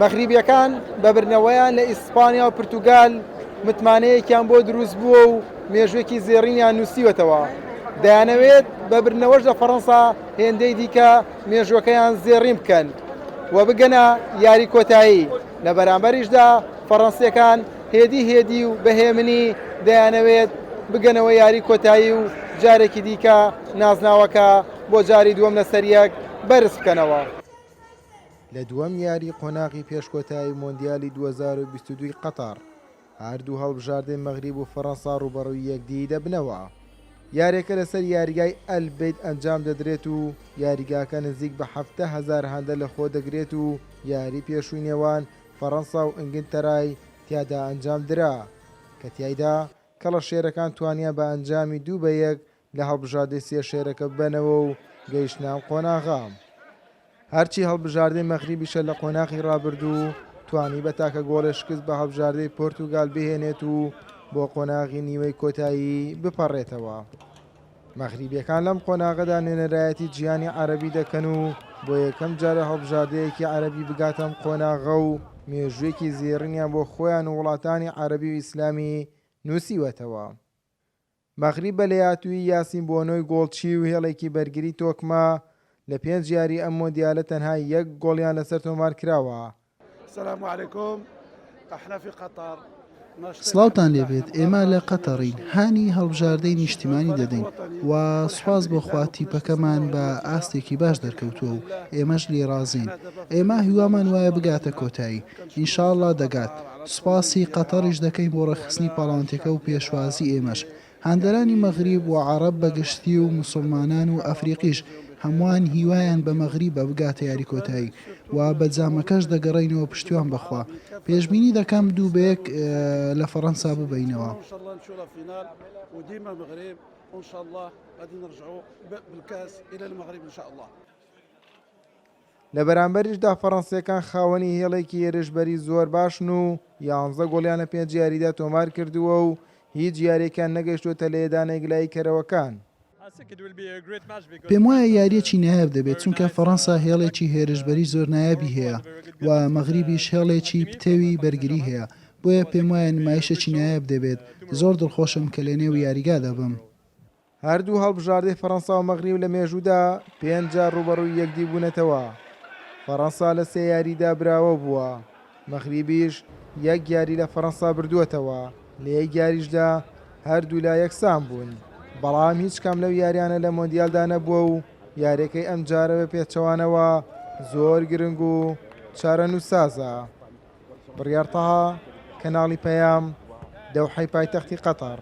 مەغریبیەکان بە برنەوەیان لە ئیسپانیا و پرتوگال متمانەیەکیان بۆ دروست بووە و مێژوێکی زێڕینیان نووسیوەتەوە. دەیانەوێت بە برنەوەش لە فەڕەنسا هێندەی دیکە مێژوەکەیان زێڕین بکەن و بگەنە یاری کۆتایی. لە بەرامبەریشدا فەڕەنسیەکان هێدی و بەهێمنی دەیانەوێت بگەنەوە یاری کۆتایی و جارێکی دیکە نازناوەکە بۆ جاری دووەم لەسەر یەک بەرز بکەنەوە. لە دووەم یاری قۆناغی پێشکۆتایی مۆندیالی 2022 قەتار هەردوو هەڵبژاردەی مەغریب و فەڕەنسا ڕوبەڕووی یەکدی دەبنەوە. یاریەکە لەسەر یاریگای ئەلبەیت ئەنجام دەدرێت و یاریگاکە نزیک بە 7,000 هەندە لە خۆ دەگرێت و یاری پێشووی نێوان فەڕەنسا و ئینگلتەرای تیادا ئەنجام درا کە تیایدا کەڵە شێرەکان توانیان بە ئەنجامی 2-1 لە هەڵبژاردەی سێ شێرەکە ببەنەوە و گەیشتناو قۆناغا. هەرچی هەڵبژاردەی مەغریبیشە لە قۆناغی ڕابردوو توانی بە تاکە گۆڵی شکست بە هەڵبژاردەی پۆرتوگال بهێنێت و بۆ قۆناغی نیوەی کۆتایی بپەڕێتەوە. مەغریبیەکان لەم قۆناغەدا نوێنەرایەتی جیهانی عەرەبی دەکەن و بۆ یەکەم جارە هەڵبژاردەیەکی عەرەبی بگاتەم قۆناغە و مێژوویەکی زێڕینیان بۆ خۆیان و وڵاتانی عەرەبی و ئیسلامی نووسیوەتەوە. مەغریب بە لەیاتووی یاسین بۆنۆی گۆڵچی و هێڵێکی بەرگری تۆکمە لە 5 یاری ئەم مۆندیالە تەنها 1 گۆڵیان لەسەر تۆمار کراوە. السلام عليكم. احنا في قطر. سڵاوتان لێبێت، ئێمە لە قەتەڕین، هانی هەڵبژاردەی نیشتیمانی دەدەین و سوپاس بۆ خواتیپەکەمان بە ئاستێکی باش دەرکەوتووە و ئێمەش لێ رازین. ئێمە هیوامان وایە بگاتە کۆتایی، ئینشاءڵڵا دەگات. سوپاسی قەتەڕیش دەکەین بۆ ڕێخستنی پاڵانتەکە و پێشوازی ئێمەش. هەندەرانی مەغریب و عەرەب بەگشتی و موسڵمانان و ئەفریقیش هەمووان هیوایان بە مەغریبە بگاتە یاری کۆتایی و بە جامەکەش دەگەڕێنەوە پشتیوان بخوا. پێشبینی دەکەم 2-1 لە فەڕەنسا ببینەوە. لە بەرامبەریشدا فەڕەنسیەکان خاوەنی هێڵێکی هێرشبەری زۆر باشن و 11 گۆڵیان لە 5 یاریدا تۆمار کردووە و هیچ یاریەکان نەگەیشتوتە لە لێدانەی گلای کەرەوەکان. پێم وایە یاریەکی نایاب دەبێت چونکە فەڕەنسا هێڵێکی هێرشبەری زۆر نایابی هەیە و مەغریبیش هێڵێکی پتەوی بەرگری هەیە، بۆیە پێم وایە نمایشێکی نایاب دەبێت. زۆر دڵخۆشم کە لە نێو یاریگا دەبم. هەردوو هەڵبژاردەی فەڕەنسا و مەغریب لە مێژوودا 5 جار ڕوبەڕووی یەکدی بوونەتەوە. فەڕەنسا لە 3 یاریدا براوە بووە، مەغریبیش 1 یاری لە فەڕەنسا بردووەتەوە، لە 1 یاریشدا هەردوو لا یەکسان بوون. بەڵام هیچ کام لەو یاریانە لە مۆندیالدا نەبووە و یاریەکەی ئەم جارە بە پێچەوانەوە زۆر گرنگ و چارەنووسازە. بڕیار تەها، کەناڵی پەیام، دەوحەی پایتەختی قەتەر.